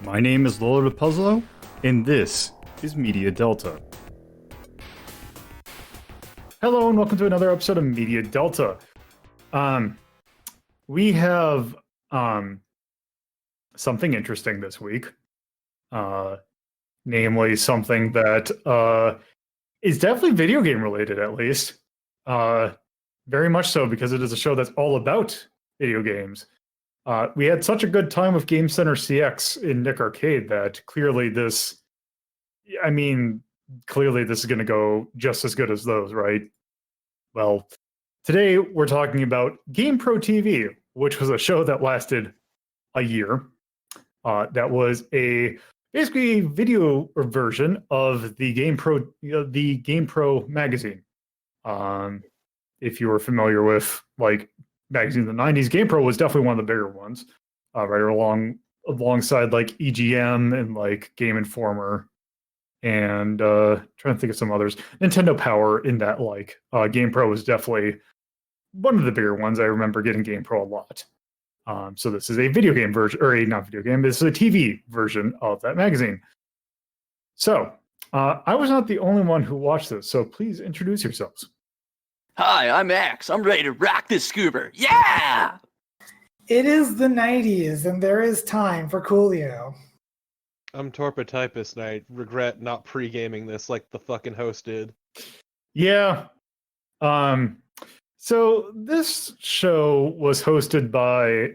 My name is Lolo de Puzzlo, and this is Media Delta. Hello, and welcome to another episode of Media Delta. We have something interesting this week, namely something that is definitely video game related, at least. Very much so, because it is a show that's all about video games. We had such a good time with Game Center CX in Nick Arcade that clearly this is going to go just as good as those, right? Well, today we're talking about GamePro TV, which was a show that lasted a year. That was basically a video version of the GamePro magazine. If you were familiar with magazines in the 90s, GamePro was definitely one of the bigger ones, right alongside like EGM and like Game Informer, and trying to think of some others. Nintendo Power in that GamePro was definitely one of the bigger ones. I remember getting GamePro a lot. So this is a video game version, or this is a TV version of that magazine. So I was not the only one who watched this, so please introduce yourselves. Hi, I'm Axe. I'm ready to rock this scooper. Yeah! It is the 90s, and there is time for Coolio. I'm Torpotypus, and I regret not pre-gaming this like the fucking host did. Yeah. So this show was hosted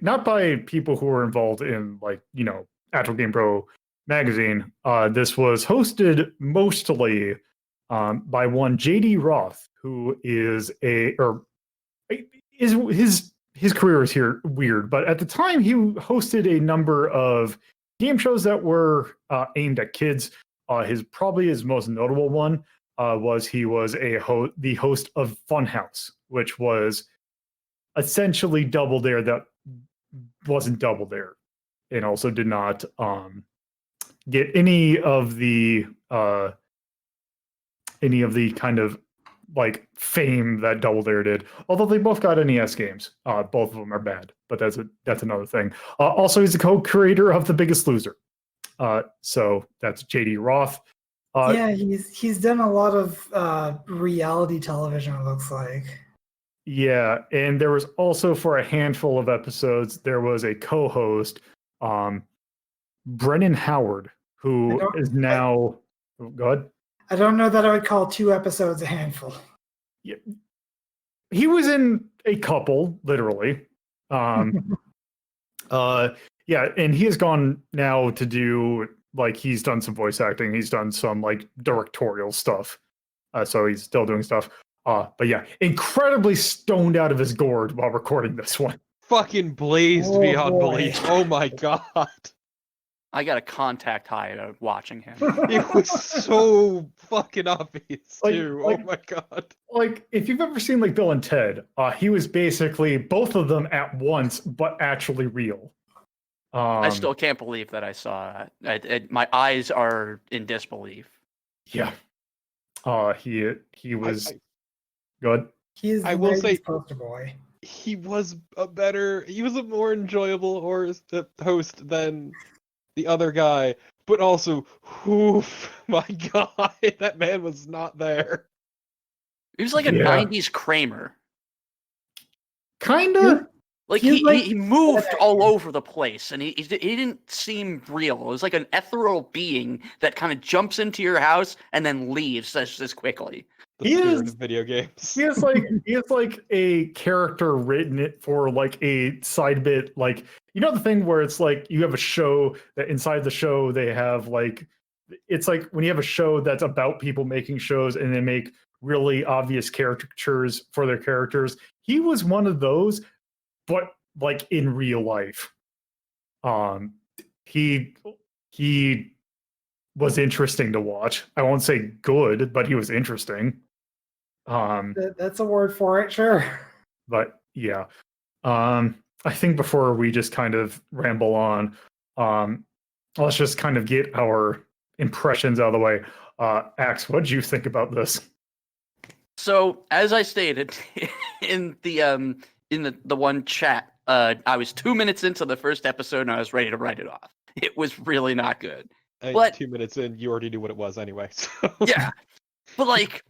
not by people who were involved in actual GamePro magazine. This was hosted mostly by one JD Roth, who is his career is here weird, but at the time he hosted a number of game shows that were aimed at kids. His most notable one was the host of Funhouse, which was essentially Double Dare that wasn't Double Dare, and also did not get any of the kind of fame that Double Dare did, although they both got NES games. Both of them are bad, but that's another thing. Also, he's the co-creator of The Biggest Loser. So that's JD Roth. Yeah, he's done a lot of reality television, it looks like. Yeah, and there was also, for a handful of episodes, there was a co-host, Brennan Howard, who is now... Go ahead. I don't know that I would call 2 episodes a handful. Yeah. He was in a couple, literally. Yeah, and he has gone now to do, he's done some voice acting. He's done some, directorial stuff. So he's still doing stuff. But yeah, incredibly stoned out of his gourd while recording this one. Fucking blazed beyond belief. Oh my god. I got a contact high watching him. It was so fucking obvious, too. Oh my god. If you've ever seen, Bill and Ted, he was basically both of them at once, but actually real. I still can't believe that I saw it. My eyes are in disbelief. Yeah. He was good. He is I will say, poster boy. He was a more enjoyable host than the other guy, but also, my god, that man was not there. He was like a 90s Kramer. Kinda. He moved all over the place, and he didn't seem real. It was like an ethereal being that kind of jumps into your house and then leaves just quickly. The spirit of video games. He has a character written it for a side bit, the thing where it's you have a show that inside the show they have it's like when you have a show that's about people making shows and they make really obvious caricatures for their characters. He was one of those, but in real life. He was interesting to watch. I won't say good, but he was interesting. That's a word for it, sure. But yeah, I think before we just kind of ramble on, let's just kind of get our impressions out of the way. Axe, what did you think about this? So, as I stated in the one chat, I was 2 minutes into the first episode and I was ready to write it off. It was really not good. And But 2 minutes in, you already knew what it was anyway. So. yeah, but like,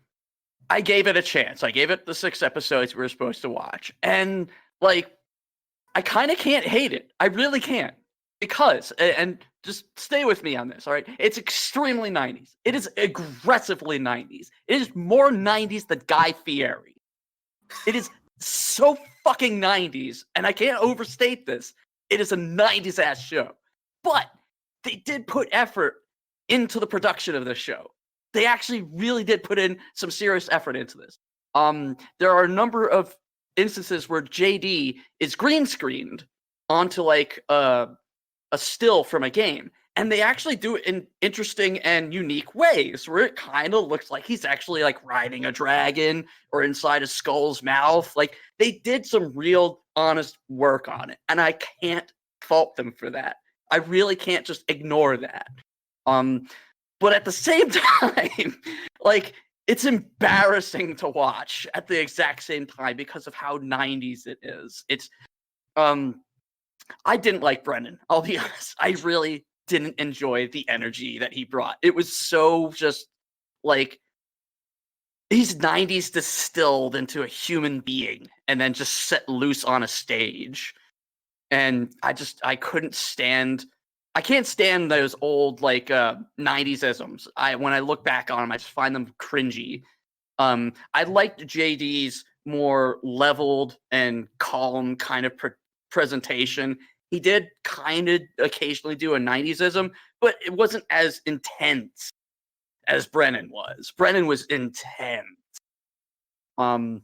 I gave it a chance. I gave it the 6 episodes we were supposed to watch, and like, I kind of can't hate it. I really can't, because, and just stay with me on this, all right? It's extremely 90s. It is aggressively 90s. It is more 90s than Guy Fieri. It is so fucking 90s, and I can't overstate this. It is a 90s ass show. But they did put effort into the production of this show. They actually really did put in some serious effort into this. There are a number of instances where JD is green screened onto like a still from a game, and they actually do it in interesting and unique ways where it kind of looks like he's actually like riding a dragon or inside a skull's mouth. Like, they did some real honest work on it, and I can't fault them for that. I really can't just ignore that. But at the same time, like, it's embarrassing to watch at the exact same time because of how 90s it is. It's I didn't like Brennan, I'll be honest. I really didn't enjoy the energy that he brought. It was so just like, he's 90s distilled into a human being and then just set loose on a stage. And I couldn't stand, I can't stand those old like 90s isms. When I look back on them, I just find them cringy. I liked JD's more leveled and calm kind of presentation. He did kind of occasionally do a 90s-ism, but it wasn't as intense as Brennan was. Brennan was intense. And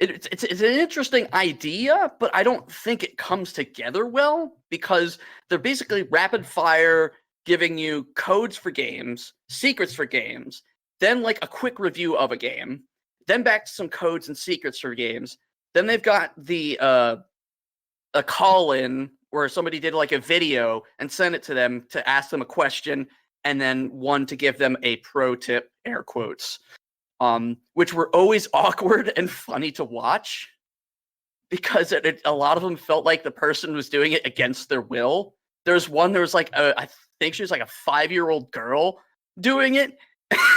it's an interesting idea, but I don't think it comes together well, because they're basically rapid fire giving you codes for games, secrets for games, then like a quick review of a game, then back to some codes and secrets for games. Then they've got the a call-in where somebody did like a video and sent it to them to ask them a question, and then one to give them a pro tip, air quotes, which were always awkward and funny to watch, because a lot of them felt like the person was doing it against their will. There was like I think she was like a 5-year-old girl doing it,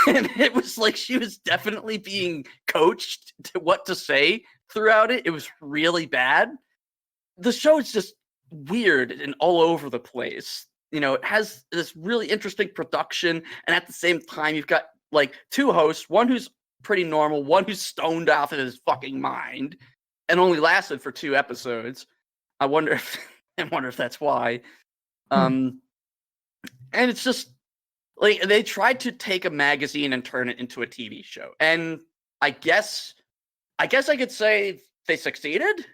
and it was like she was definitely being coached to what to say throughout it. It was really bad. The show is just weird and all over the place. You know, it has this really interesting production, and at the same time, you've got like 2 hosts, one who's pretty normal, one who's stoned off of his fucking mind, and only lasted for 2 episodes. I wonder if that's why. And it's just like, they tried to take a magazine and turn it into a TV show, and I guess I could say they succeeded,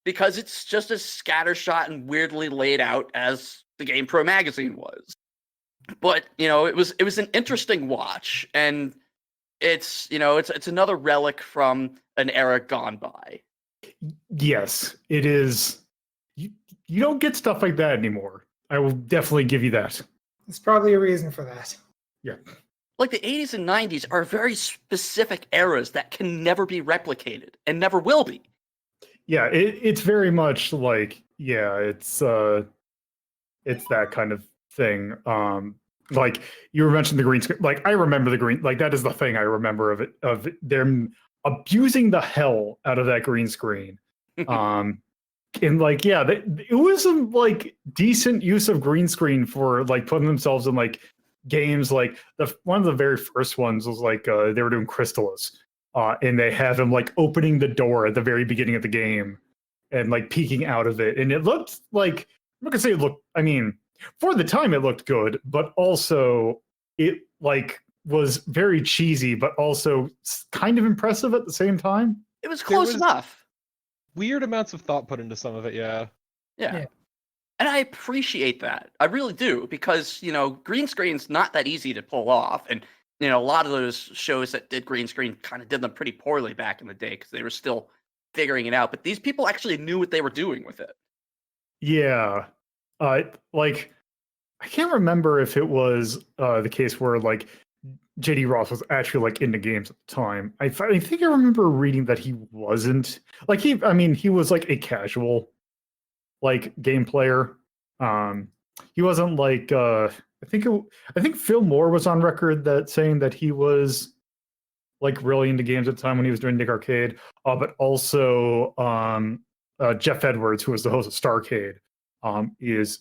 because it's just as scattershot and weirdly laid out as the GamePro magazine was. But, you know, it was an interesting watch, and it's another relic from an era gone by. Yes, it is. You don't get stuff like that anymore. I will definitely give you that. There's probably a reason for that. Yeah. Like, the 80s and 90s are very specific eras that can never be replicated and never will be. Yeah, it's very much like, yeah, it's that kind of thing. Like, you were mentioning the green screen. Like, I remember the green, like, that is the thing I remember of them abusing the hell out of that green screen. And like, yeah, it was some like decent use of green screen for like putting themselves in like games. Like, one of the very first ones was like they were doing Crystalis. And they have him like opening the door at the very beginning of the game and like peeking out of it. And it looked like, I'm not gonna say it looked, I mean, for the time it looked good, but also it like was very cheesy, but also kind of impressive at the same time. It was close enough. Weird amounts of thought put into some of it, yeah. Yeah. And I appreciate that. I really do, because, you know, green screen's not that easy to pull off. And, you know, a lot of those shows that did green screen kind of did them pretty poorly back in the day because they were still figuring it out. But these people actually knew what they were doing with it. Yeah. Like, I can't remember if it was the case where, like, JD Ross was actually, like, into games at the time. I think I remember reading that he wasn't. Like, he was, like, a casual, like, game player. He wasn't like I think Phil Moore was on record that saying that he was like really into games at the time when he was doing Nick Arcade, but also Jeff Edwards, who was the host of Starcade, is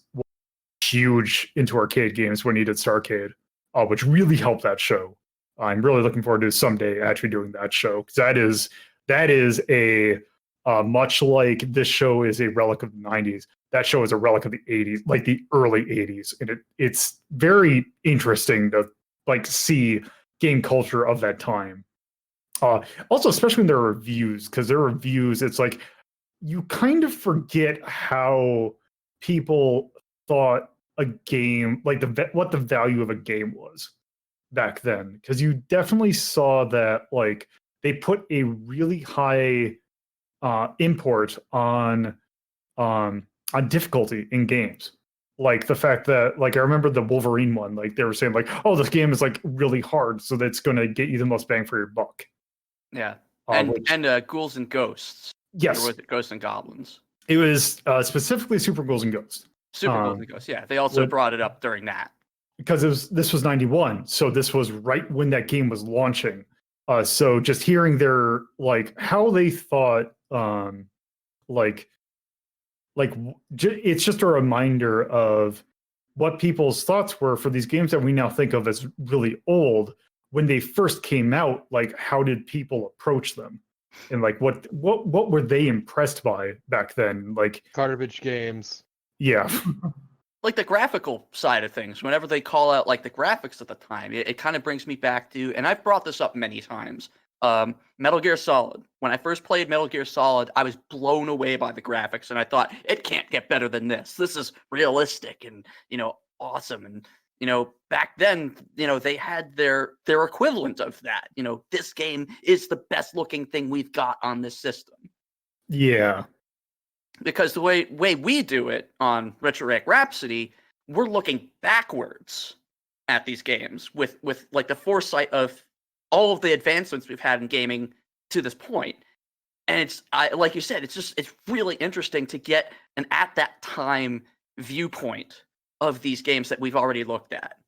huge into arcade games when he did Starcade, which really helped that show. I'm really looking forward to someday actually doing that show, because that is a much like this show is a relic of the 90s. That show is a relic of the 80s, like the early 80s, and it's very interesting to like see game culture of that time. Also, especially in their reviews, because their reviews, it's like you kind of forget how people thought a game, like what the value of a game was back then, because you definitely saw that like they put a really high import on difficulty in games. Like the fact that, like, I remember the Wolverine one, like they were saying like, oh, this game is like really hard, so that's going to get you the most bang for your buck. Yeah, and Ghouls and Ghosts. Yes, or was it Ghosts and Goblins? It was specifically Super Ghouls and Ghosts. Super Ghouls and Ghosts. Yeah, they also brought it up during that, because this was 91, so this was right when that game was launching. So just hearing their like how they thought, it's just a reminder of what people's thoughts were for these games that we now think of as really old. When they first came out, like how did people approach them, and like what were they impressed by back then? Like garbage games. Yeah. Like the graphical side of things, whenever they call out like the graphics at the time, it kind of brings me back to, and I've brought this up many times, Metal Gear Solid. When I first played Metal Gear Solid, I was blown away by the graphics, and I thought, it can't get better than this. This is realistic and, awesome. And, back then, they had their equivalent of that. This game is the best looking thing we've got on this system. Yeah. Because the way we do it on Retro Rhapsody, we're looking backwards at these games with like the foresight of all of the advancements we've had in gaming to this point. And it's like you said, it's really interesting to get an at that time viewpoint of these games that we've already looked at.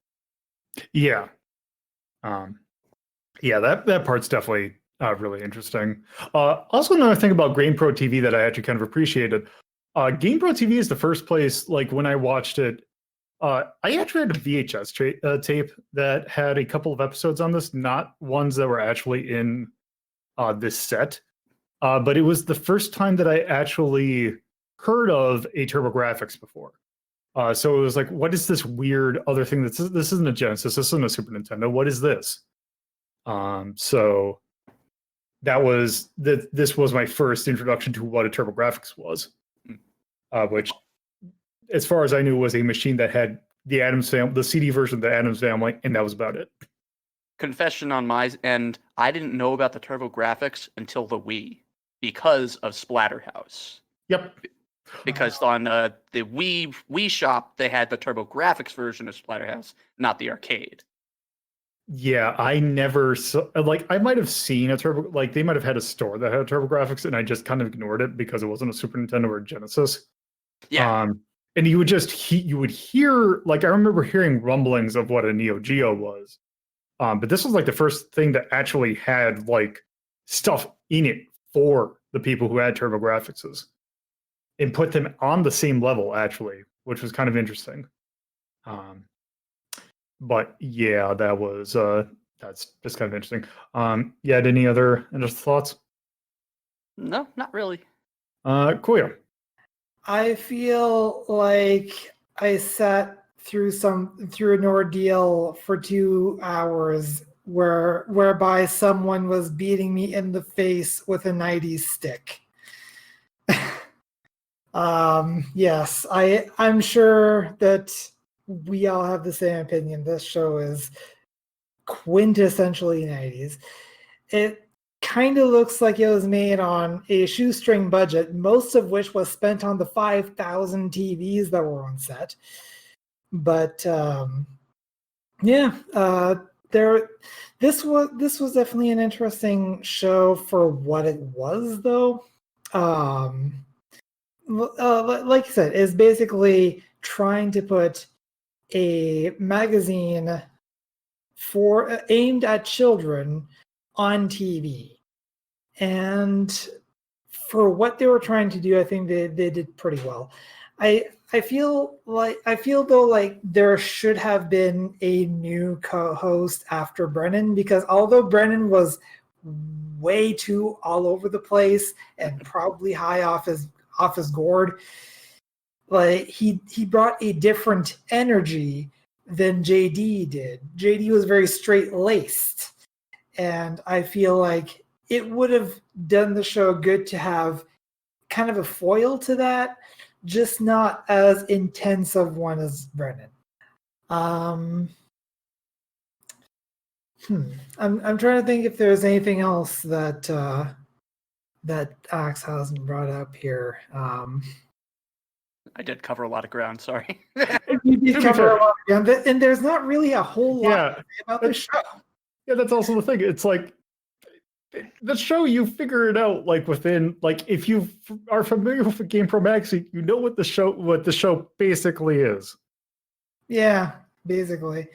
Yeah. Yeah, that part's definitely really interesting. Also, another thing about GamePro TV that I actually kind of appreciated. GamePro TV is the first place, like when I watched it, I actually had a VHS tape that had a couple of episodes on this, not ones that were actually in this set. But it was the first time that I actually heard of a TurboGrafx before. So it was like, what is this weird other thing? This isn't a Genesis. This isn't a Super Nintendo. What is this? So this was my first introduction to what a TurboGrafx was, which, as far as I knew, was a machine that had the Addams Family, the CD version of the Addams Family, and that was about it. Confession on my end, I didn't know about the TurboGrafx until the Wii because of Splatterhouse. Yep. Because on the Wii shop, they had the TurboGrafx version of Splatterhouse, not the arcade. Yeah, I never saw, like, I might have seen a Turbo, like they might have had a store that had TurboGrafx, and I just kind of ignored it because it wasn't a Super Nintendo or a Genesis. Yeah. And you would just you would hear, like, I remember hearing rumblings of what a Neo Geo was. But this was like the first thing that actually had like stuff in it for the people who had TurboGrafxes, and put them on the same level, actually, which was kind of interesting. But yeah, that's just kind of interesting. Yeah, any other thoughts? No, not really. Koya. I feel like I sat through an ordeal for 2 hours whereby someone was beating me in the face with a 90s stick. Yes, I'm sure that we all have the same opinion. This show is quintessentially 90s. It kind of looks like it was made on a shoestring budget, most of which was spent on the 5,000 TVs that were on set. But this was definitely an interesting show for what it was, though. like I said, is basically trying to put a magazine for aimed at children on TV. And for what they were trying to do, I think they did pretty well. I feel though like there should have been a new co-host after Brennan, because although Brennan was way too all over the place and probably high off his gourd, like he brought a different energy than JD did. JD was very straight laced, and I feel like it would have done the show good to have kind of a foil to that, just not as intense of one as Brennan. I'm trying to think if there's anything else that Axe hasn't brought up here. I did cover a lot of ground. Sorry. You did cover a lot of ground, and there's not really a whole lot Yeah, to say about the show. yeah, that's also the thing. It's like the show, you figure it out like within, like, if you are familiar with the GamePro magazine, you know what the show basically is. Yeah, basically.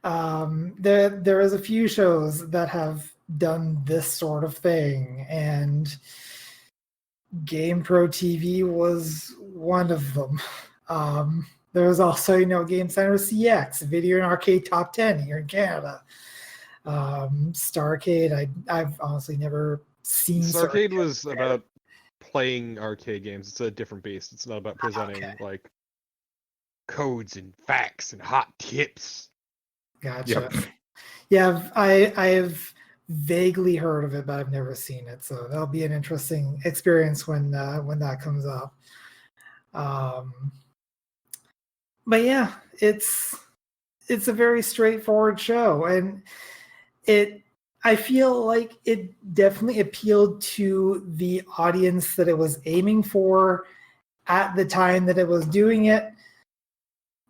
There is a few shows that have done this sort of thing, and GamePro TV was one of them. There was also, Game Center CX, Video and Arcade Top 10 here in Canada. Starcade, I've honestly never seen. Starcade was about playing arcade games. It's a different beast. It's not about presenting like codes and facts and hot tips. Gotcha. Yeah, I've vaguely heard of it, but I've never seen it. So that'll be an interesting experience when that comes up. But yeah, it's a very straightforward show, and I feel like it definitely appealed to the audience that it was aiming for at the time that it was doing it.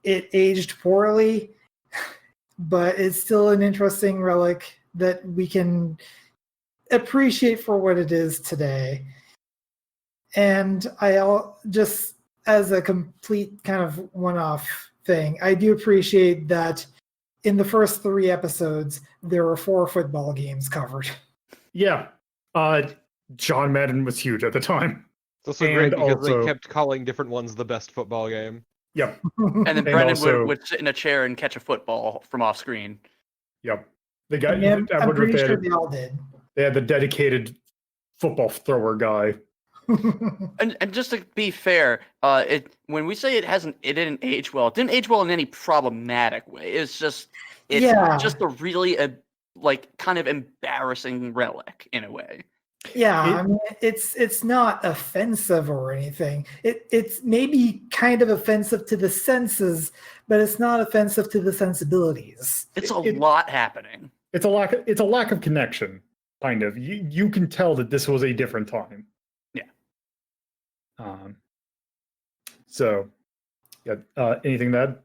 It aged poorly, but it's still an interesting relic that we can appreciate for what it is today. And just as a complete kind of one-off thing, I do appreciate that in the first 3 episodes, there were 4 football games covered. Yeah. John Madden was huge at the time. It's also great because they kept calling different ones the best football game. Yep. And then Brennan would sit in a chair and catch a football from off screen. Yep. They got. I'm pretty sure they all did. They had the dedicated football thrower guy. And just to be fair, when we say it didn't age well, it didn't age well in any problematic way. It's just a really kind of embarrassing relic in a way. Yeah, I mean, it's not offensive or anything. It's maybe kind of offensive to the senses, but it's not offensive to the sensibilities. It's a lot happening. It's a lack of connection, kind of. You can tell that this was a different time. Yeah. So, yeah. Anything to add?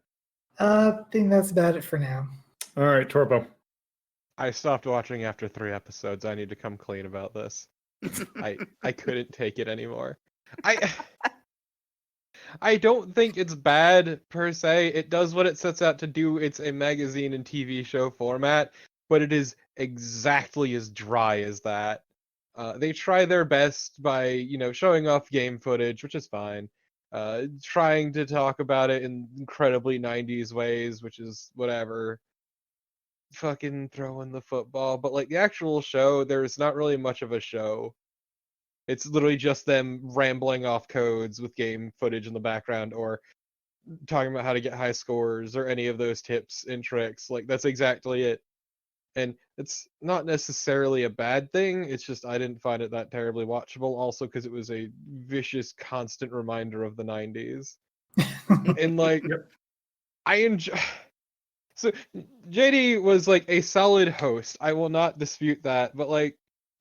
I think that's about it for now. All right, Torpo. I stopped watching after 3 episodes. I need to come clean about this. I couldn't take it anymore. I don't think it's bad per se. It does what it sets out to do. It's a magazine and TV show format, but it is exactly as dry as that. They try their best by, showing off game footage, which is fine. Trying to talk about it in incredibly 90s ways, which is whatever. Fucking throwing the football, but the actual show, there's not really much of a show. It's literally just them rambling off codes with game footage in the background, or talking about how to get high scores, or any of those tips and tricks. That's exactly it. And it's not necessarily a bad thing. It's just I didn't find it that terribly watchable. Also, because it was a vicious, constant reminder of the 90s. And I enjoy. So JD was a solid host. I will not dispute that. But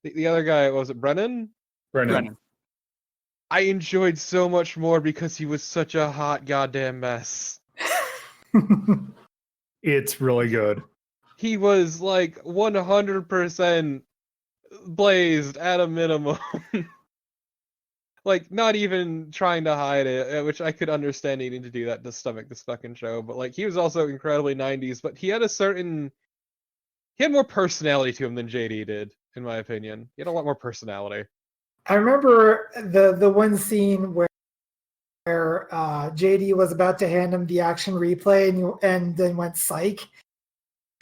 the other guy, was it Brennan? Brennan. I enjoyed so much more because he was such a hot goddamn mess. It's really good. He was 100% blazed at a minimum. Like, not even trying to hide it, which I could understand needing to do that to stomach this fucking show. But like, he was also incredibly 90s, but he had more personality to him than JD did, in my opinion. He had a lot more personality. I remember the one scene where JD was about to hand him the action replay and then went psych.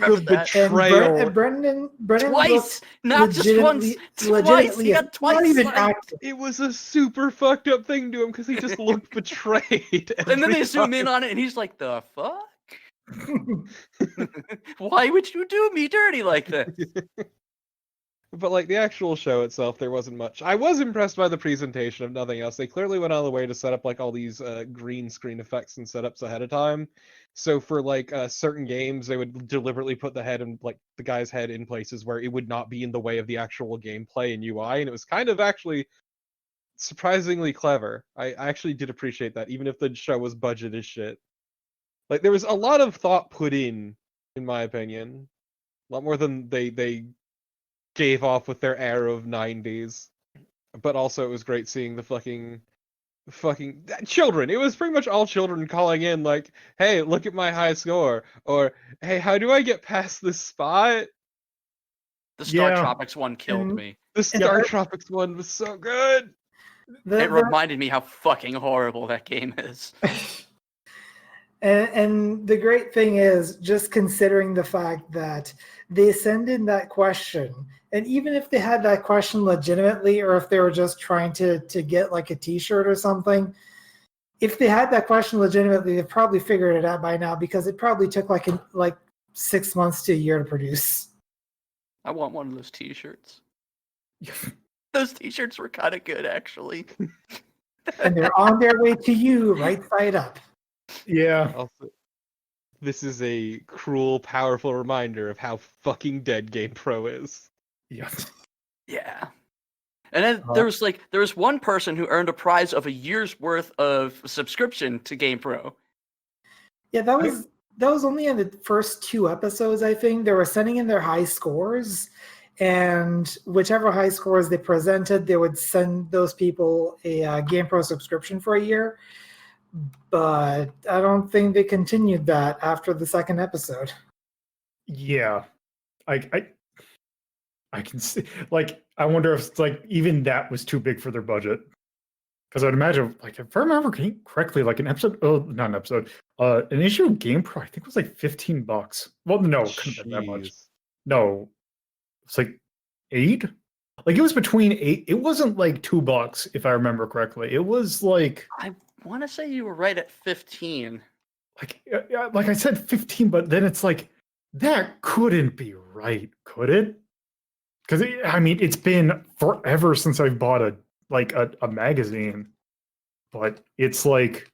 Remember The that? betrayal. And Brendan Twice, not just once, twice. He got twice. Not even psyched. acting. It was a super fucked up thing to him because he just looked betrayed. And then they every zoom in time. on it, and he's like, "The fuck? Why would you do me dirty like this?" But like the actual show itself, there wasn't much. I was impressed by the presentation, if nothing else. They clearly went out of the way to set up like all these green screen effects and setups ahead of time. So for like certain games, they would deliberately put the head and like the guy's head in places where it would not be in the way of the actual gameplay and UI, and it was kind of actually surprisingly clever. I actually did appreciate that, even if the show was budget as shit. Like there was a lot of thought put in my opinion, a lot more than they gave off with their air of 90s. But also it was great seeing the fucking children. It was pretty much all children calling in like, "Hey, look at my high score," or "Hey, how do I get past this spot?" The Star Yeah. Tropics one killed And- me. The Star Tropics one was so good. It reminded me how fucking horrible that game is. And the great thing is, just considering the fact that they send in that question, and even if they had that question legitimately, or if they were just trying to get like a T-shirt or something, if they had that question legitimately, they've probably figured it out by now because it probably took like 6 months to a year to produce. I want one of those T-shirts. Those T-shirts were kind of good, actually. And they're on their way to you, right side up. Yeah. Also, this is a cruel, powerful reminder of how fucking dead GamePro is. Yeah. Yeah. And then there was one person who earned a prize of a year's worth of subscription to GamePro. Yeah, that was only in the first 2 episodes, I think. They were sending in their high scores, and whichever high scores they presented, they would send those people a GamePro subscription for a year. But I don't think they continued that after the 2nd episode. Yeah. I can see, like, I wonder if like even that was too big for their budget. Because I'd imagine, like, if I remember correctly, like an issue of GamePro, I think was like $15. Well, no, it couldn't have been that much. Jeez. No, it's like 8. Like it was between 8. It wasn't like $2, if I remember correctly. It was like I want to say you were right at 15. like I said 15, but then it's like that couldn't be right, could it? Because I mean, it's been forever since I've bought a magazine, but it's like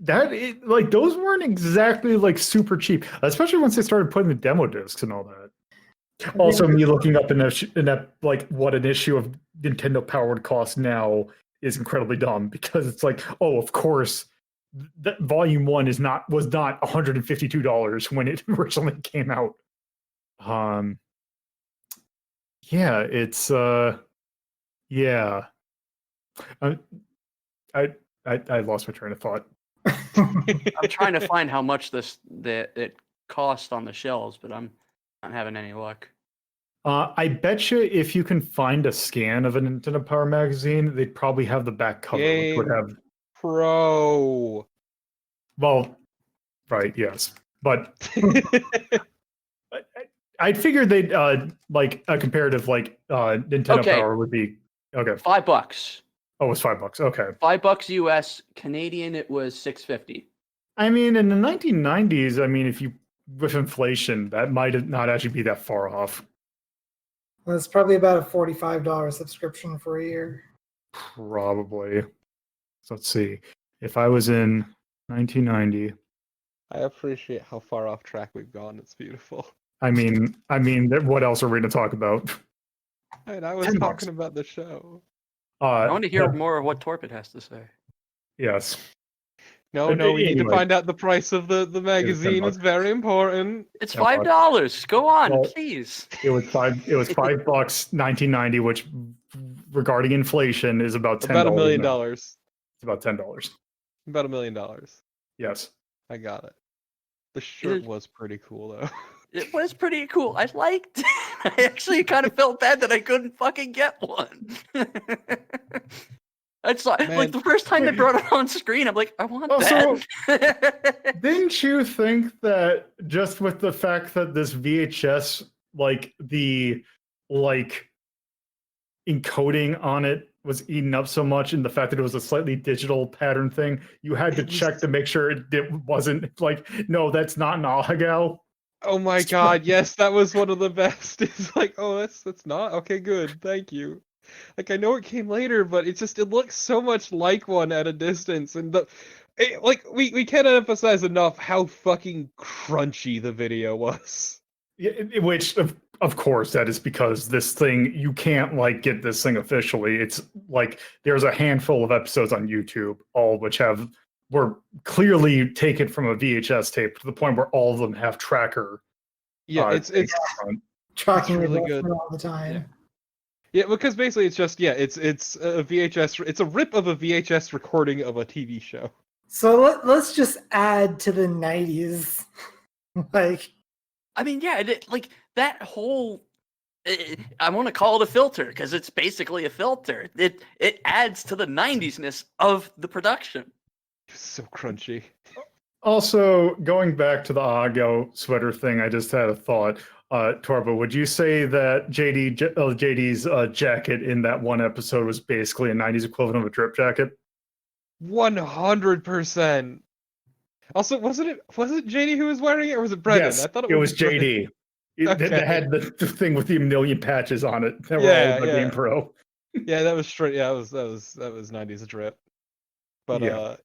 that. Like those weren't exactly like super cheap, especially once they started putting the demo discs and all that. Also, me looking up in that like what an issue of Nintendo Power would cost now is incredibly dumb because it's like, oh, of course, that Volume 1 was not $152 when it originally came out. Yeah, it's yeah. I lost my train of thought. I'm trying to find how much it cost on the shelves, but I'm not having any luck. I bet you if you can find a scan of a Nintendo Power magazine, they'd probably have the back cover, which would have Pro. well, right, yes, but I'd figure they'd like a comparative like Nintendo Okay. Power would be okay. $5. Oh, it's $5. Okay. $5 US. Canadian, it was $6.50. I mean, in the 1990s, I mean, if you with inflation, that might not actually be that far off. Well, it's probably about a $45 subscription for a year. Probably. So let's see. If I was in 1990, I appreciate how far off track we've gone. It's beautiful. I mean, what else are we going to talk about? And I was $10. talking about the show. I want to hear more of what Torpid has to say. Yes. No, we need to Anyway, find out the price of the magazine. It's $10. very important. It's Yeah, but- $5. Go on, Well, please. It was $5. It was $5, 1990, which, regarding inflation, is about $10 About $1 million. now. It's about $10. About $1 million. Yes. I got it. The shirt was pretty cool though. It was pretty cool. I liked it. I actually kind of felt bad that I couldn't fucking get one. It's like the first time they brought it on screen, I'm like, I want that. Didn't you think that just with the fact that this VHS, like the encoding on it was eaten up so much, and the fact that it was a slightly digital pattern thing, you had to check to make sure it wasn't like, no, that's not an Ahagao. Oh my god, yes, that was one of the best. It's like, oh, that's not okay. Good, thank you. Like I know it came later, but it looks so much like one at a distance, and we can't emphasize enough how fucking crunchy the video was. Yeah, which of course that is because this thing, you can't like get this thing officially. It's like there's a handful of episodes on YouTube, all of which were clearly taken from a VHS tape to the point where all of them have tracker. Yeah, it's tracking really really good all the time. Yeah, because basically it's just it's a VHS. It's a rip of a VHS recording of a TV show. So let's just add to the 90s. Like, I mean, yeah, like that whole. I want to call it a filter because it's basically a filter. It adds to the 90s-ness of the production. So crunchy. Also, going back to the Ahagao sweater thing, I just had a thought. Torba, would you say that JD's jacket in that one episode was basically a 90s equivalent of a drip jacket? 100%. Also, was it JD who was wearing it, or was it Brendan? Yes, I thought it was JD. It had the thing with the million patches on it. That were all the GamePro. Yeah, that was straight. Yeah, that was 90s drip. But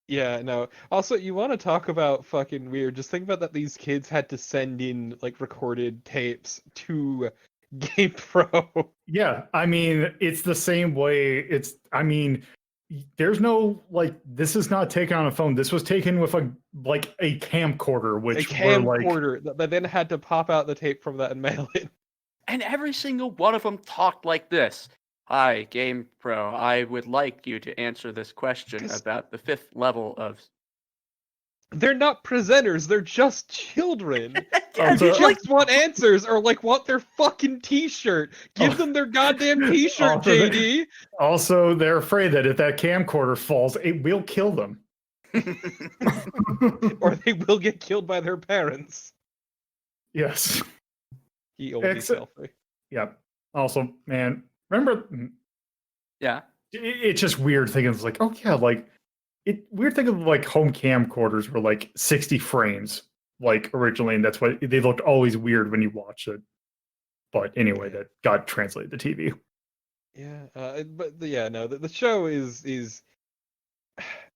yeah, no. Also, you want to talk about fucking weird? Just think about that. These kids had to send in like recorded tapes to GamePro. Yeah, I mean, it's the same way. There's no this is not taken on a phone. This was taken with a camcorder, which a camcorder that then had to pop out the tape from that and mail it. And every single one of them talked like this. Hi, GamePro. I would like you to answer this question about the 5th level of. They're not presenters. They're just children. Yeah, They just want answers or want their fucking T-shirt. Give them their goddamn T-shirt, JD. Also, they're afraid that if that camcorder falls, it will kill them. Or they will get killed by their parents. Yes. He oldie selfie. Yeah. Also, man, remember? Yeah. It's just weird thinking. It's like, oh yeah, weird thinking of home camcorders were 60 frames originally, and that's why they looked always weird when you watch it. But anyway, that got translated to TV. Yeah, the show is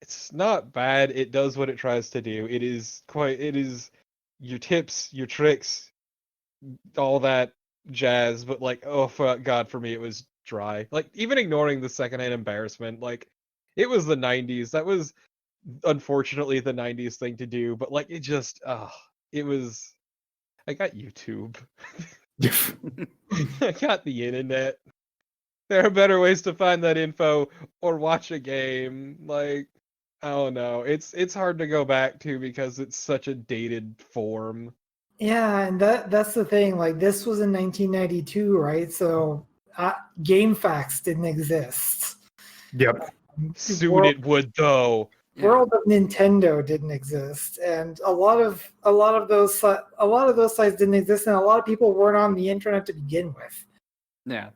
it's not bad. It does what it tries to do. It is your tips, your tricks, all that jazz. But God, for me, it was dry. Even ignoring the secondhand embarrassment, it was the 90s. That was unfortunately the 90s thing to do. But it just, it was. I got YouTube. I got the internet. There are better ways to find that info or watch a game. I don't know. It's hard to go back to because it's such a dated form. Yeah, and that's the thing. This was in 1992, right? So GameFAQs didn't exist. Yep. Soon it would, though. World of Nintendo didn't exist, and a lot of those sites didn't exist, and a lot of people weren't on the internet to begin with. Yeah,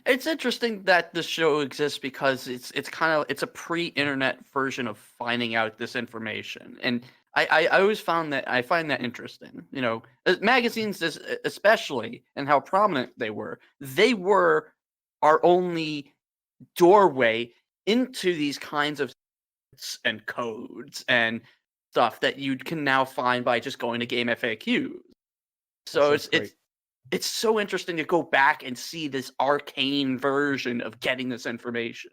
it's interesting that the show exists because it's a pre-internet version of finding out this information, and I always find that interesting. Magazines, especially, and how prominent they were our only doorway into these kinds of and codes and stuff that you can now find by just going to Game FAQ. So it's so interesting to go back and see this arcane version of getting this information.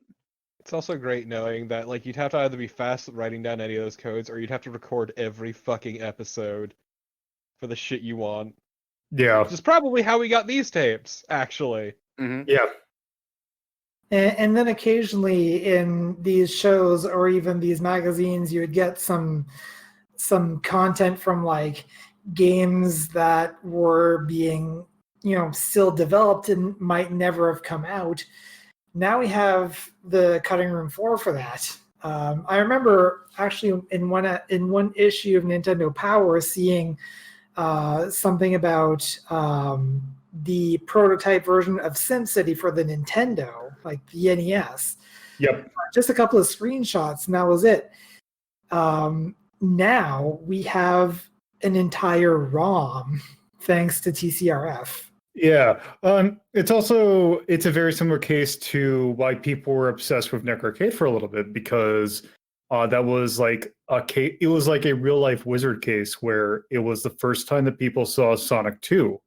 It's also great knowing that like you'd have to either be fast at writing down any of those codes, or you'd have to record every fucking episode for the shit you want. Yeah. Which is probably how we got these tapes, actually. Hmm. Yeah. And then occasionally in these shows or even these magazines, you would get some content from like games that were being, still developed and might never have come out. Now we have the cutting room floor for that. I remember actually in one issue of Nintendo Power seeing something about the prototype version of SimCity for the Nintendo, like the NES. Yep. Just a couple of screenshots, and that was it. Now we have an entire ROM thanks to TCRF. Yeah. It's a very similar case to why people were obsessed with Nick Arcade for a little bit, because that was like a case. It was like a real life Wizard case where it was the first time that people saw Sonic 2.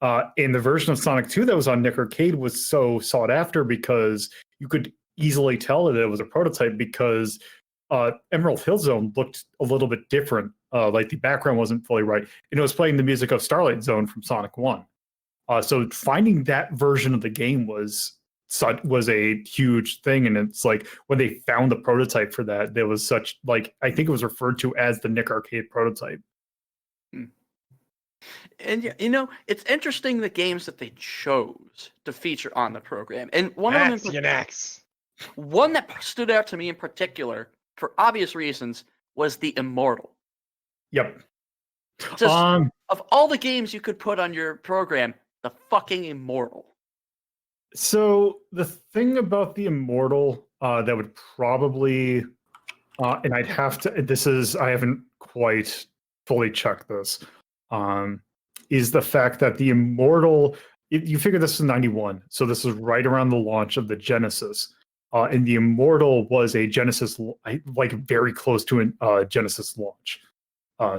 And the version of Sonic 2 that was on Nick Arcade was so sought after because you could easily tell that it was a prototype, because Emerald Hill Zone looked a little bit different. Like the background wasn't fully right. And it was playing the music of Starlight Zone from Sonic 1. So finding that version of the game was a huge thing. And it's like when they found the prototype for that, there was such, like, I think it was referred to as the Nick Arcade prototype. And it's interesting the games that they chose to feature on the program. And one that stood out to me in particular, for obvious reasons, was the Immortal. Yep. Just, of all the games you could put on your program, the fucking Immortal. So the thing about the Immortal that would probably, and I'd have to, I haven't quite fully checked this, is the fact that the Immortal, you figure this is 91, so this is right around the launch of the Genesis. And the Immortal was a Genesis, like very close to a Genesis launch.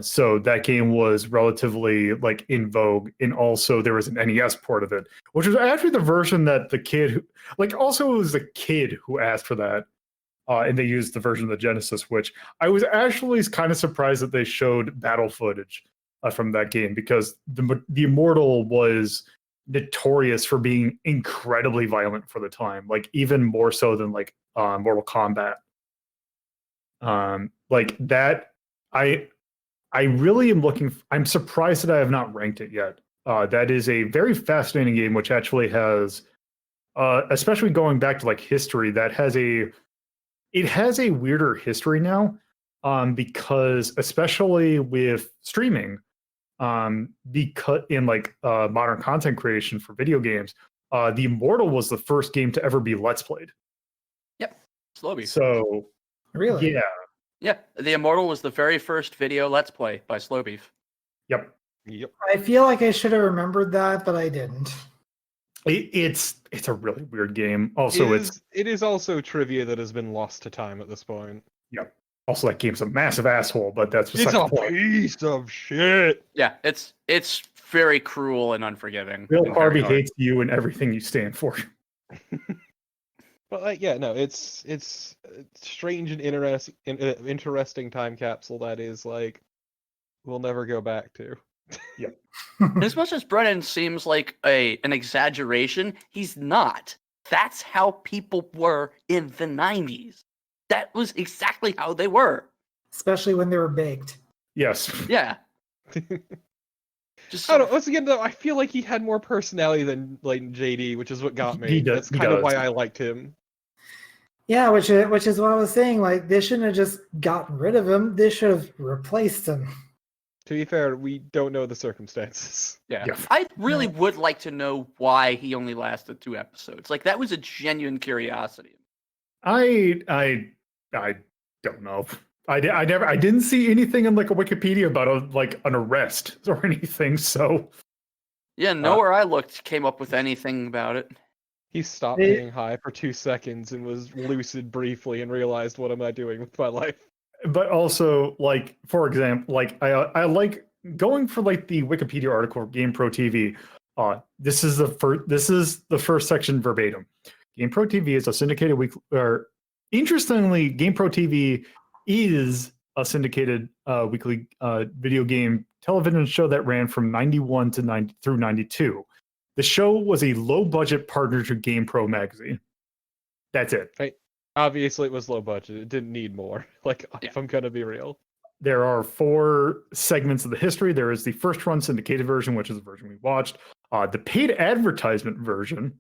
So that game was relatively like in vogue, and also there was an NES port of it, which was actually the version that the kid, also it was the kid who asked for that, and they used the version of the Genesis, which I was actually kind of surprised that they showed battle footage from that game, because the Immortal was notorious for being incredibly violent for the time, like even more so than like Mortal Kombat. Like that, I really am I'm surprised that I have not ranked it yet. That is a very fascinating game, which actually has, especially going back to like history, it has a weirder history now, because especially with streaming, because in like modern content creation for video games, the Immortal was the first game to ever be Let's Played. Yep, Slowbeef. So Really? Yeah, the Immortal was the very first video Let's Play by Slowbeef. Yep. I feel like I should have remembered that, but I didn't. It's a really weird game. Also, it is also trivia that has been lost to time at this point. Yep. Also, that game's a massive asshole, but that's It's a piece of shit. Yeah, it's very cruel and unforgiving. Real and Harvey very hard. hates you and everything you stand for. But it's strange and interesting time capsule that is like we'll never go back to. Yep. As much as Brennan seems like an exaggeration, he's not. That's how people were in the 90s. That was exactly how they were. Especially when they were baked. Yes. Yeah. Just I don't know. Once again, though, I feel like he had more personality than like JD, which is what got me. That's kind of why I liked him. Yeah, which is what I was saying. Like, they shouldn't have just gotten rid of him. They should have replaced him. To be fair, we don't know the circumstances. Yeah. Yeah. I really would like to know why he only lasted 2 episodes. Like, that was a genuine curiosity. I don't know. I didn't see anything in like a Wikipedia about like an arrest or anything. So Yeah, nowhere I looked came up with anything about it. He stopped being high for 2 seconds and was lucid briefly and realized, what am I doing with my life? But also, like, for example, like I like going for like the Wikipedia article for GamePro TV. This is the first section verbatim. GamePro TV is a syndicated Interestingly, GamePro TV is a syndicated weekly video game television show that ran from 91 to 90 through 92. The show was a low-budget partner to GamePro magazine. That's it. Right. Obviously, it was low budget. It didn't need more. Like, Yeah. if I'm gonna be real. There are 4 segments of the history. There is the first-run syndicated version, which is the version we watched. The paid advertisement version,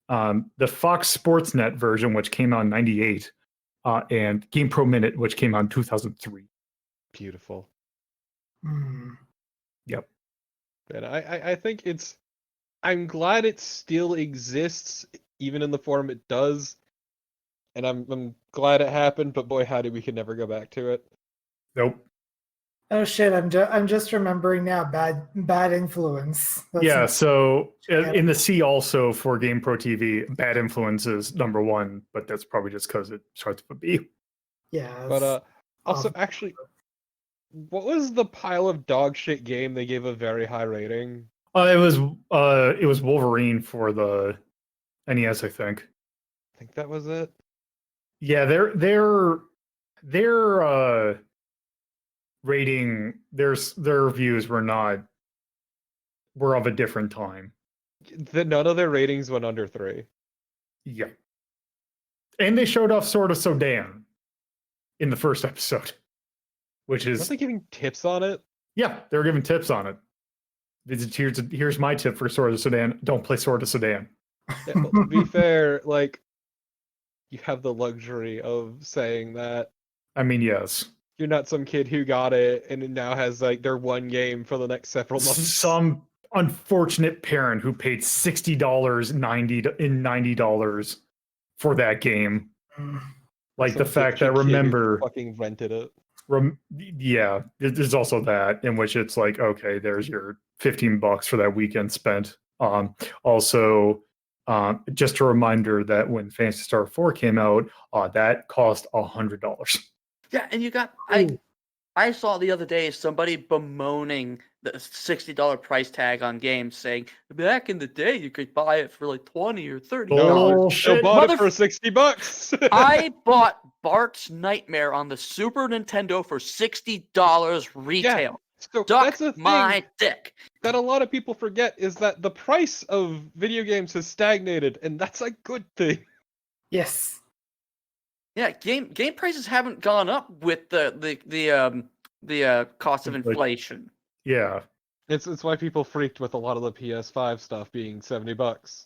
the Fox Sports Net version, which came out in 98, and GamePro Minute, which came out in 2003. Beautiful. Hmm. Yep. And I think I'm glad it still exists, even in the form it does. And I'm glad it happened, but boy, howdy, we could never go back to it. Nope. Oh shit! I'm just remembering now. Bad influence. Yeah, so Yeah. in the C also for GamePro TV, Bad Influence is number 1, but that's probably just because it starts with a B. Yeah. But also, awesome. actually, what was the pile of dog shit game they gave a very high rating? It was Wolverine for the NES, I think. I think that was it. Yeah, their rating, their reviews were of a different time. None of their ratings went under 3. Yeah. And they showed off Sword of Sodan in the first episode, which Weren't is, they giving tips on it? yeah, they're giving tips on it. Here's my tip for Sword of Sudan. Don't play Sword of Sudan. Yeah, well, to be fair, like, you have the luxury of saying that. I mean, yes. You're not some kid who got it and it now has like their one game for the next several months. Some unfortunate parent who paid $60, $90 for that game. Like Some the fact that, kid who remember, fucking rented it. yeah, there's also that, in which it's like, okay, there's your $15 for that weekend spent. Also, just a reminder that when Phantasy Star 4 came out, that cost $100. Yeah, and you got I saw the other day somebody bemoaning the $60 price tag on games, saying back in the day you could buy it for like $20 or $30. Bullshit. I bought it for $60. I bought Bart's Nightmare on the Super Nintendo for $60 retail. So Duck that's the thing my dick. that a lot of people forget is that the price of video games has stagnated, and that's a good thing. Yes. Yeah, game prices haven't gone up with the cost of inflation. Yeah. It's why people freaked with a lot of the PS5 stuff being $70.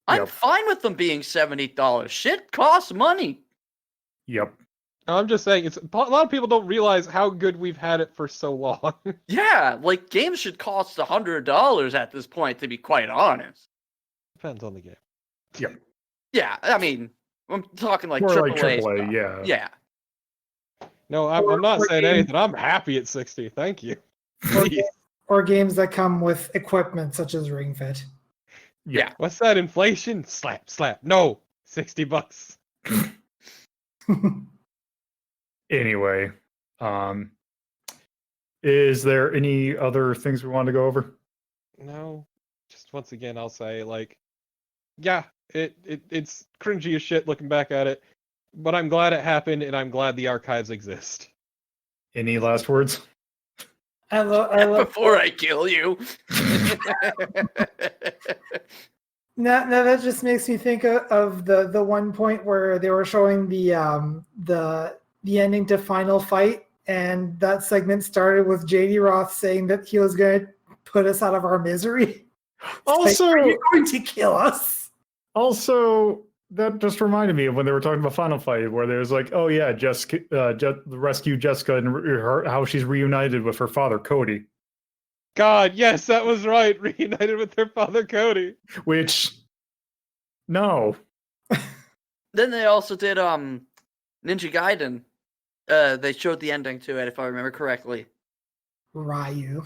I'm Yep. fine with them being $70. Shit costs money. Yep. I'm just saying, a lot of people don't realize how good we've had it for so long. Yeah, like games should cost $100 at this point, to be quite honest. Depends on the game. Yeah, I mean, I'm talking like More AAA. like AAA, stuff. yeah. Yeah. No, I'm not saying games- anything. I'm happy at 60. Thank you. Or games that come with equipment such as Ring Fit. Yeah. What's that? Inflation? Slap. No, $60. Anyway, is there any other things we want to go over? No, just once again, I'll say, like, yeah, it's cringy as shit looking back at it, but I'm glad it happened, and I'm glad the archives exist. Any last words? I love Before I kill you. now that just makes me think of the one point where they were showing the ending to Final Fight, and that segment started with JD Roth saying that he was going to put us out of our misery. Also, Like, are you going to kill us? Also, that just reminded me of when they were talking about Final Fight, where there's like, oh yeah, rescue Jessica and how she's reunited with her father, Cody. God, yes, that was right. Reunited with their father, Cody. Which, no. Then they also did Ninja Gaiden. They showed the ending to it, if I remember correctly. Ryu.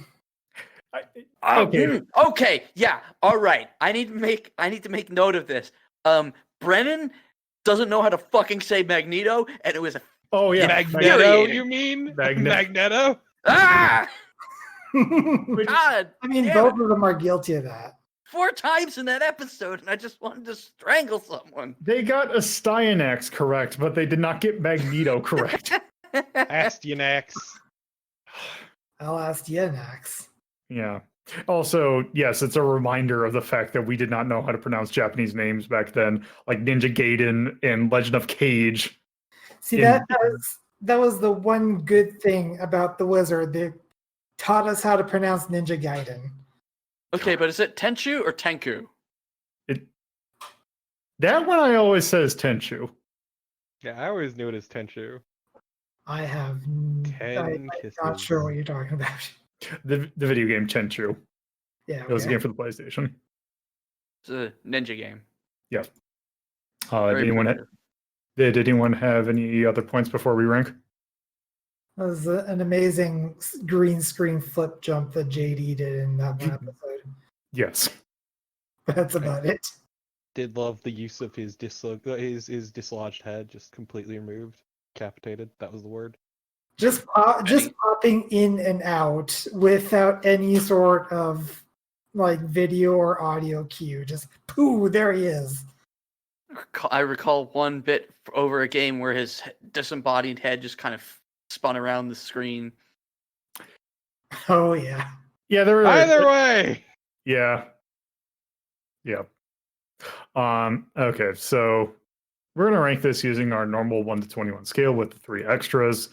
Okay. Okay, yeah, all right. I need to make note of this. Brennan doesn't know how to fucking say Magneto, and it was a Oh yeah, Magneto, you mean? Magneto. ah. I God, mean, damn both it. of them are guilty of that. 4 times in that episode, and I just wanted to strangle someone. They got Astyanax correct, but they did not get Magneto correct. Astyanax. I'll ask you next. Yeah. Also, yes, it's a reminder of the fact that we did not know how to pronounce Japanese names back then, like Ninja Gaiden and Legend of Cage. See, In- that was the one good thing about the Wizard. They taught us how to pronounce Ninja Gaiden. Okay, but is it Tenchu or Tenku? That one I always says Tenchu. Yeah, I always knew it as Tenchu. I have. I'm Kisses. not sure what you're talking about. The video game Tenchu. Yeah, It was a okay. game for the PlayStation. It's a ninja game. Yeah. Very primitive. Did anyone have any other points before we rank? That was an amazing green screen flip jump that JD did in that one episode. Yes. But that's about it. Did love the use of his dislodged head, just completely removed, decapitated. That was the word. Just popping in and out without any sort of like video or audio cue. Just pooh, there he is. I recall one bit over a game where his disembodied head just kind of spun around the screen. Oh yeah. Yeah, there were Either way. Yeah. Yeah. Okay, so we're gonna rank this using our normal 1 to 21 scale with the 3 extras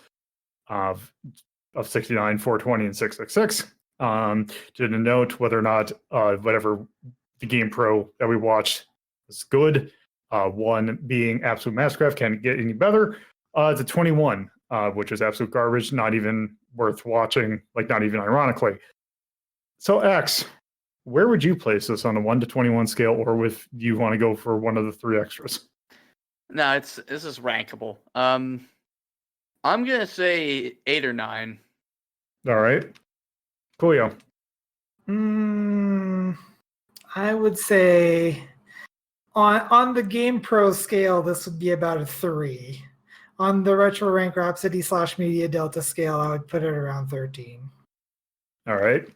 of 69, 420, and 666. To note whether or not whatever the GamePro that we watched is good. 1 being absolute mastercraft, can't get any better. To 21, which is absolute garbage, not even worth watching, like not even ironically. So X, where would you place this on a 1 to 21 scale, or do you want to go for one of the 3 extras? No, this is rankable. I'm gonna say 8 or 9. All right. Coolio. I would say on the GamePro scale, this would be about a 3. On the Retro Rank Rhapsody / Media Delta scale, I would put it around 13. All right.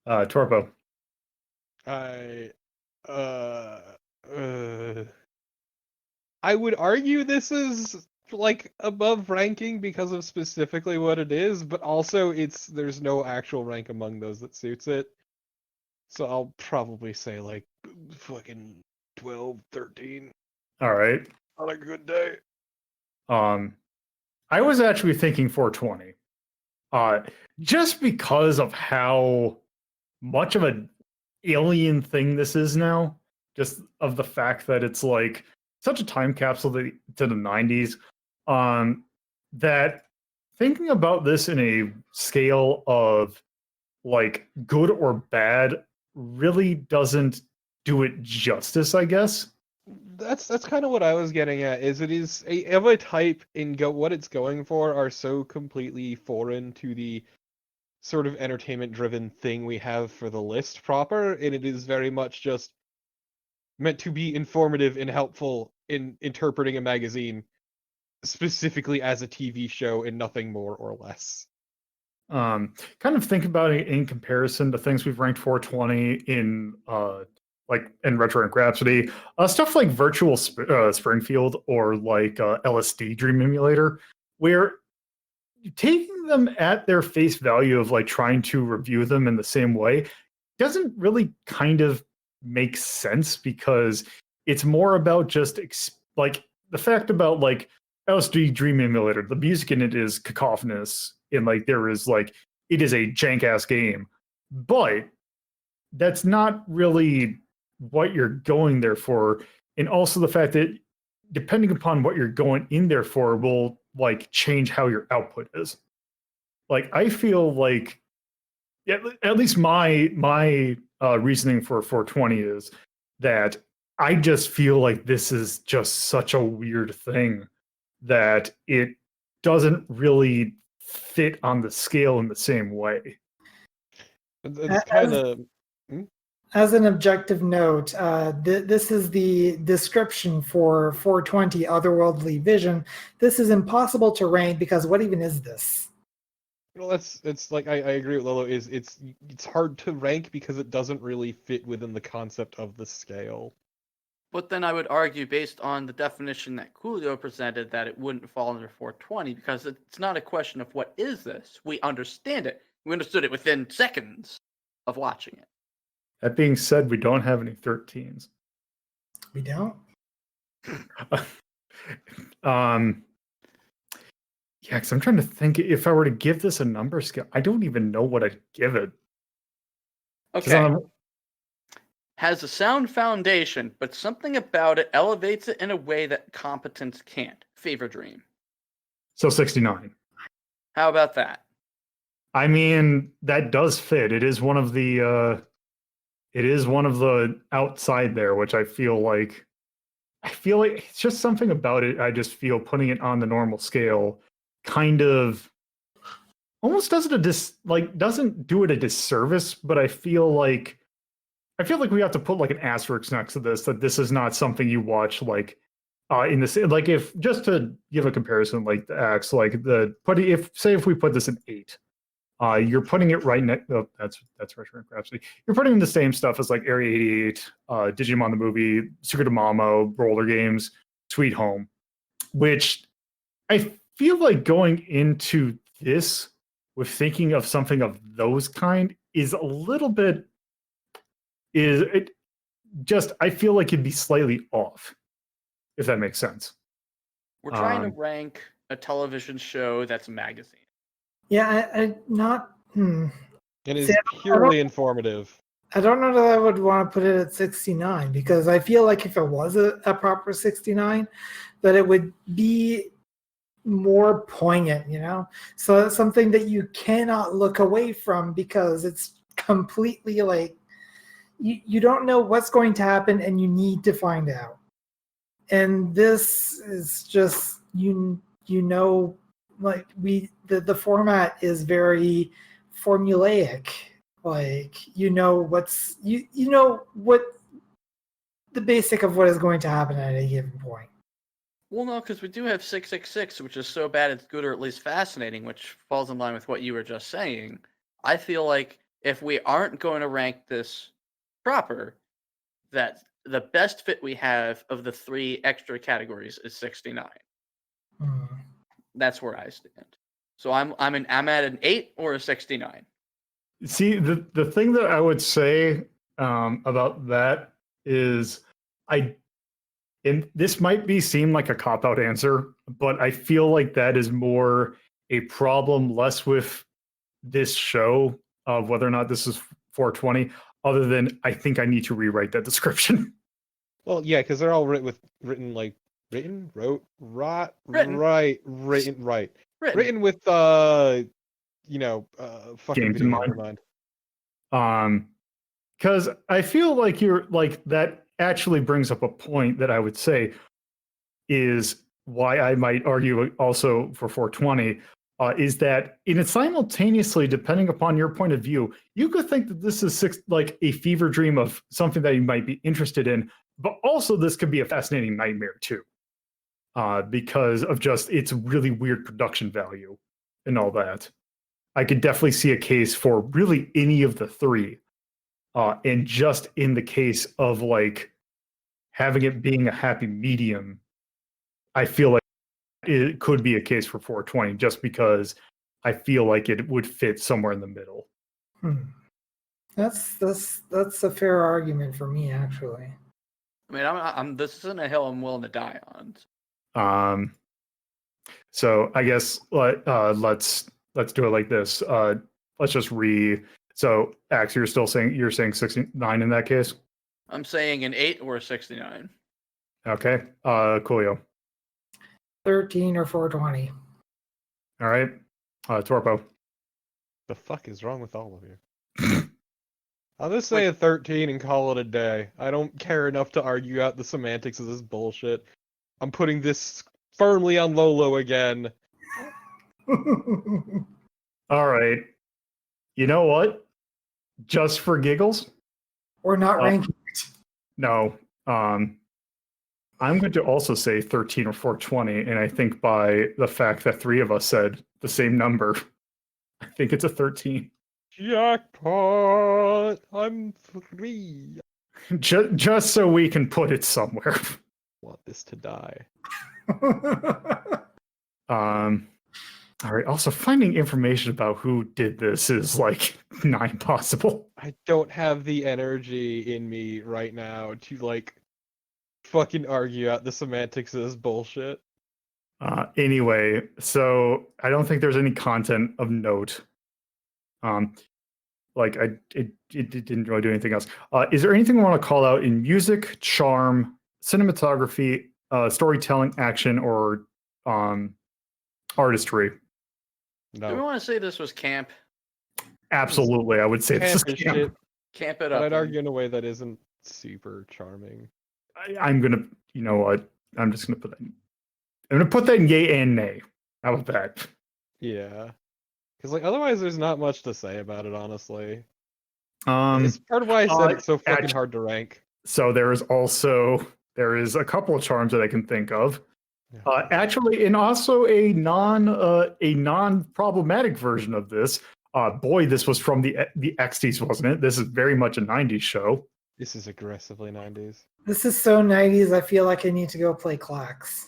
Torpo. I would argue this is like above ranking because of specifically what it is, but also there's no actual rank among those that suits it. So I'll probably say like fucking 12, 13 All right. on a good day. I was actually thinking 420. Just because of how much of an alien thing this is now, just of the fact that it's like such a time capsule to the 90s, that thinking about this in a scale of like good or bad really doesn't do it justice, I guess. That's kind of what I was getting at. It is of a type what it's going for are so completely foreign to the sort of entertainment-driven thing we have for the list proper, and it is very much just meant to be informative and helpful in interpreting a magazine, specifically as a TV show and nothing more or less. Kind of think about it in comparison to things we've ranked 420 in like in Retro Rank Rhapsody, stuff like Virtual Springfield or like LSD Dream Emulator, where taking them at their face value of like trying to review them in the same way doesn't really kind of make sense, because it's more about just like the fact about like LSD Dream Emulator, the music in it is cacophonous and like there is like it is a jank ass game, but that's not really what you're going there for. And also the fact that depending upon what you're going in there for will like change how your output is. Like I feel like at least my reasoning for 420 is that I just feel like this is just such a weird thing that it doesn't really fit on the scale in the same way. It's kind of As an objective note, this is the description for 420 Otherworldly Vision. This is impossible to rank because what even is this? Well, it's like I agree with Lolo. It's hard to rank because it doesn't really fit within the concept of the scale. But then I would argue, based on the definition that Coolio presented, that it wouldn't fall under 420 because it's not a question of what is this. We understand it. We understood it within seconds of watching it. That being said, we don't have any 13s. We don't. Yeah, because I'm trying to think if I were to give this a number scale, I don't even know what I'd give it. 'Cause Okay. Has a sound foundation, but something about it elevates it in a way that competence can't. Fever Dream. So 69. How about that? I mean, that does fit. It is one of the outside there, which I feel like it's just something about it. I just feel putting it on the normal scale kind of almost does it doesn't do it a disservice, but I feel like we have to put like an asterisk next to this, that this is not something you watch like in this, like, if just to give a comparison, like the X, like if we put this in 8, you're putting it right next. Oh, that's Retro Craftsy. You're putting in the same stuff as like Area 88, Digimon the movie, Secret of Mamo, roller games, Sweet Home, which I feel like going into this with thinking of something of those kind is a little bit I feel like it'd be slightly off, if that makes sense. We're trying to rank a television show that's a magazine. Yeah, I not. It is purely informative. I don't know that I would want to put it at 69 because I feel like if it was a proper 69, that it would be more poignant, you know? So it's something that you cannot look away from because it's completely like you don't know what's going to happen and you need to find out. And this is just you know, like the format is very formulaic. Like you know what the basic of what is going to happen at a given point. Well, no, because we do have 666, which is so bad it's good or at least fascinating, which falls in line with what you were just saying. I feel like if we aren't going to rank this proper, that the best fit we have of the 3 extra categories is 69. That's where I stand. So I'm at an 8 or a 69. See, the thing that I would say about that is and this might seem like a cop-out answer, but I feel like that is more a problem less with this show of whether or not this is 420, other than I think I need to rewrite that description. Well, yeah, because they're all written with fucking Games video in game mind. Because I feel like you're like that actually brings up a point that I would say is why I might argue also for 420 is that in it simultaneously, depending upon your point of view, you could think that this is like a fever dream of something that you might be interested in, but also this could be a fascinating nightmare too, because of just its really weird production value and all that. I could definitely see a case for really any of the 3. And just in the case of like having it being a happy medium, I feel like it could be a case for 420 just because I feel like it would fit somewhere in the middle. That's a fair argument for me, actually. I mean, this isn't a hill I'm willing to die on. So I guess let's do it like this. Let's just So, Axe, you're saying 69 in that case? I'm saying an 8 or a 69. Okay. Coolio. 13 or 420. All right. Torpo. The fuck is wrong with all of you? I'll just say a 13 and call it a day. I don't care enough to argue out the semantics of this bullshit. I'm putting this firmly on Lolo again. All right. You know what? Just for giggles? We're not ranking it. No. I'm going to also say 13 or 420, and I think by the fact that 3 of us said the same number, I think it's a 13. Jackpot! I'm 3. Just so we can put it somewhere. Want this to die. All right. Also, finding information about who did this is like not impossible. I don't have the energy in me right now to like fucking argue out the semantics of this bullshit. Anyway, so I don't think there's any content of note. Like it didn't really do anything else. Is there anything we want to call out in music, charm, cinematography, storytelling, action, or artistry? Do we No. want to say this was camp? Absolutely, I would say this is Camp is camp. shit, Camp it but up. I'd then. argue in a way that isn't super charming. I'm gonna, you know what? I'm just gonna put that. I'm gonna put that in yay and nay. How about that? Yeah. Because like otherwise there's not much to say about it, honestly. Um, It's part of why I said it's so fucking act- hard to rank. so there is a couple of charms that I can think of. Yeah. Actually, and also a non-problematic version of this. Boy, this was from the XTs, wasn't it? This is very much a '90s show. This is aggressively 90s. This is so 90s, I feel like I need to go play Clax.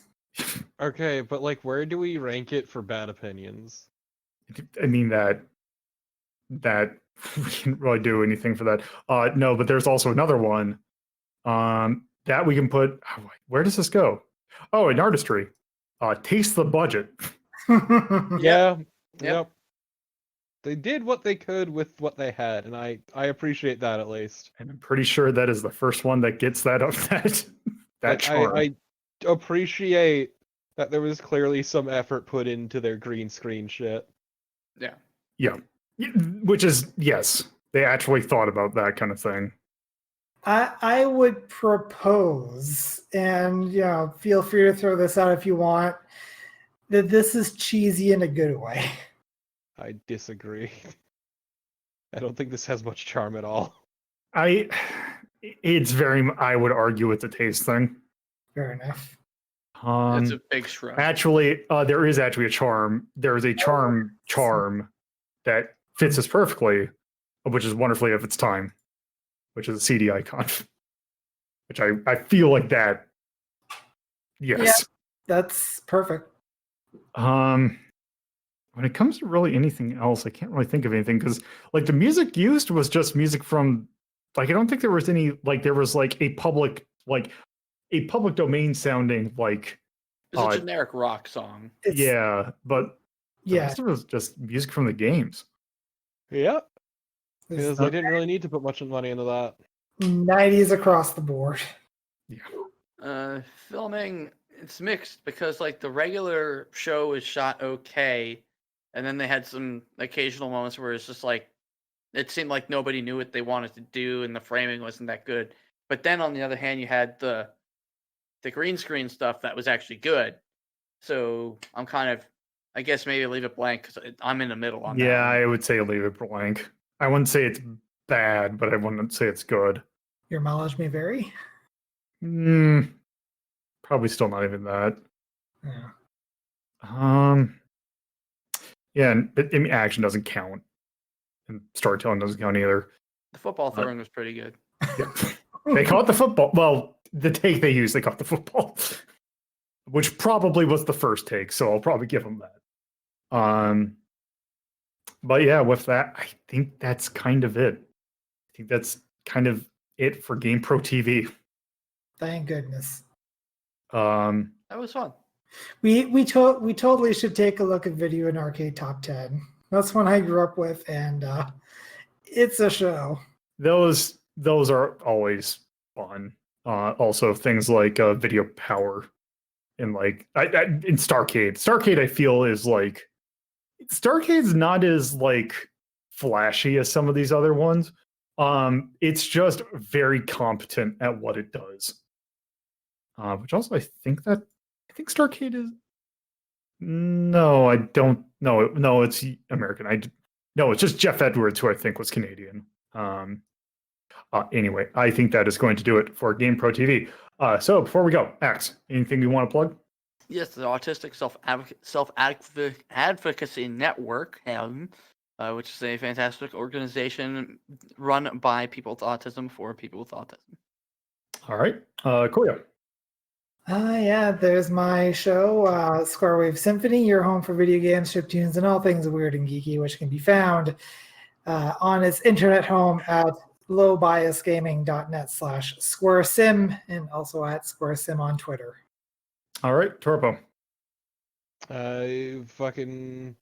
Okay, but like where do we rank it for bad opinions? I mean that we can't really do anything for that. No, but there's also another one that we can put. Where does this go? Oh, in artistry. Taste the budget. Yeah. Yep. Yep. They did what they could with what they had, and I appreciate that at least. And I'm pretty sure that is the first one that gets that up that Like, charm. I appreciate that there was clearly some effort put into their green screen shit. Yeah. Yeah. Which is, yes, they actually thought about that kind of thing. I would propose, and feel free to throw this out if you want, that this is cheesy in a good way. I disagree. I don't think this has much charm at all. It's very, I would argue it's a taste thing. Fair enough. It's a big shrug. Actually, there is actually a charm. There is a charm that fits this perfectly, which is wonderfully of its time, which is a CD icon. Which I feel like that. Yes. Yeah. That's perfect. When it comes to really anything else, I can't really think of anything because like the music used was just music from like I don't think there was any like there was like a public domain sounding like It's a generic rock song. yeah, but the Yeah. rest of it was just music from the games. Yep. It's Because they didn't really need to put much money into that. 90s across the board. Filming, it's mixed because like the regular show is shot okay, and then they had some occasional moments where it's just like it seemed like nobody knew what they wanted to do and the framing wasn't that good. But then on the other hand, you had the green screen stuff that was actually good. So I'm kind of, I guess maybe leave it blank because I'm in the middle on that. Yeah, one. I would say leave it blank. I wouldn't say it's bad, but I wouldn't say it's good. Your mileage may vary. Probably still not even that. Yeah. Yeah, and I mean, action doesn't count, and storytelling doesn't count either. The football throwing was pretty good. Yeah. They caught the football. Well, the take they used, they caught the football, which probably was the first take. So I'll probably give them that. But yeah, with that, I think that's kind of it. I think that's kind of it for GamePro TV. Thank goodness. That was fun. We totally should take a look at Video and Arcade Top 10. That's one I grew up with, and it's a show. Those are always fun. Also, things like Video Power and like in Starcade. Starcade, I feel is like Starcade's not as like flashy as some of these other ones. It's just very competent at what it does. Which also I think Starcade is. No, I don't. No, it's American. No, it's just Jeff Edwards, who I think was Canadian. Anyway, I think that is going to do it for GamePro TV. So before we go, Axe, anything you want to plug? Yes, the Autistic Self Advocacy Network which is a fantastic organization run by people with autism for people with autism. All right. Koya. Yeah, there's my show, Square Wave Symphony, your home for video games, chiptunes, and all things weird and geeky, which can be found on its internet home at lowbiasgaming.net/SquareSim and also at SquareSim on Twitter. All right. Torpo. Fucking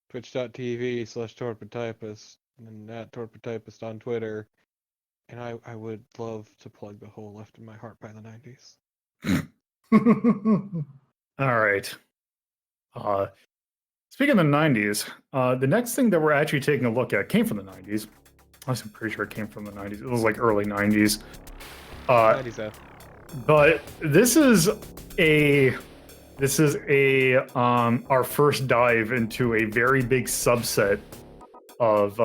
twitch.tv/torpotypist and at torpotypist on Twitter. And I would love to plug the hole left in my heart by the 90s. All right. Speaking of the 90s, the next thing that we're actually taking a look at came from the 90s. I'm pretty sure it came from the 90s. It was like early 90s. 90s, But this is our first dive into a very big subset of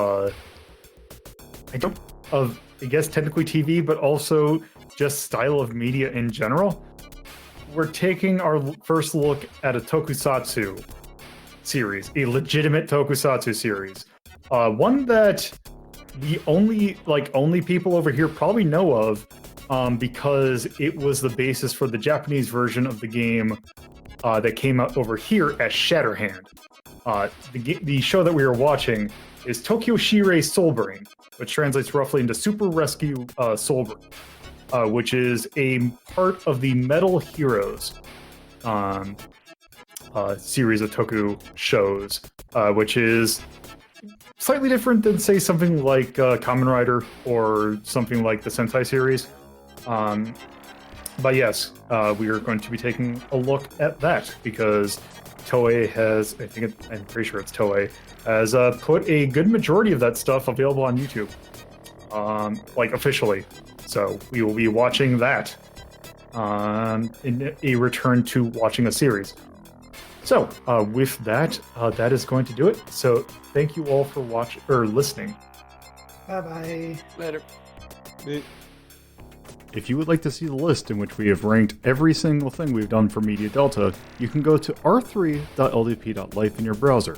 I guess technically TV, but also just style of media in general. We're taking our first look at a tokusatsu series, a legitimate tokusatsu series. One that the only people over here probably know of, because it was the basis for the Japanese version of the game that came out over here as Shatterhand. The show that we are watching is Tokyo Shirei Soulbrain, which translates roughly into Super Rescue Soulbrain, which is a part of the Metal Heroes series of Toku shows, which is slightly different than, say, something like Kamen Rider or something like the Sentai series. But yes, we are going to be taking a look at that because Toei has, I'm pretty sure it's Toei, has put a good majority of that stuff available on YouTube, like officially. So we will be watching that in a return to watching a series. So with that, that is going to do it. So thank you all for watching or listening. Bye-bye. Later. If you would like to see the list in which we have ranked every single thing we've done for Media Delta, you can go to r3.ldp.life in your browser.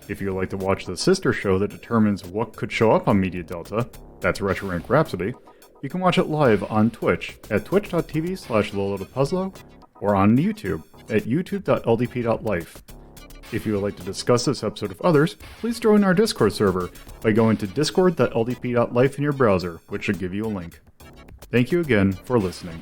If you would like to watch the sister show that determines what could show up on Media Delta, that's Retro Rank Rhapsody, you can watch it live on Twitch at twitch.tv/lolotopuzlo or on YouTube at youtube.ldp.life. If you would like to discuss this episode with others, please join our Discord server by going to discord.ldp.life in your browser, which should give you a link. Thank you again for listening.